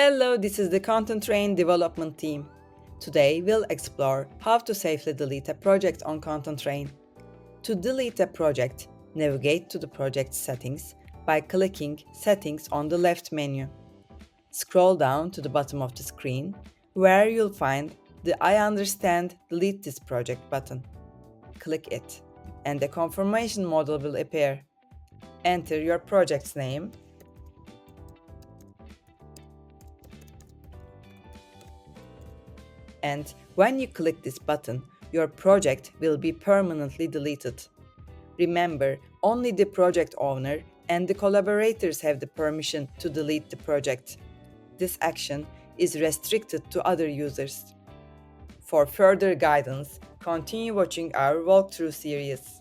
Hello, this is the Contentrain development team. Today we'll explore how to safely delete a project on Contentrain. To delete a project, navigate to the project settings by clicking Settings on the left menu. Scroll down to the bottom of the screen where you'll find the I understand delete this project button. Click it and a confirmation model will appear. Enter your project's name and when you click this button, your project will be permanently deleted. Remember, only the project owner and the collaborators have the permission to delete the project. This action is restricted to other users. For further guidance, continue watching our walkthrough series.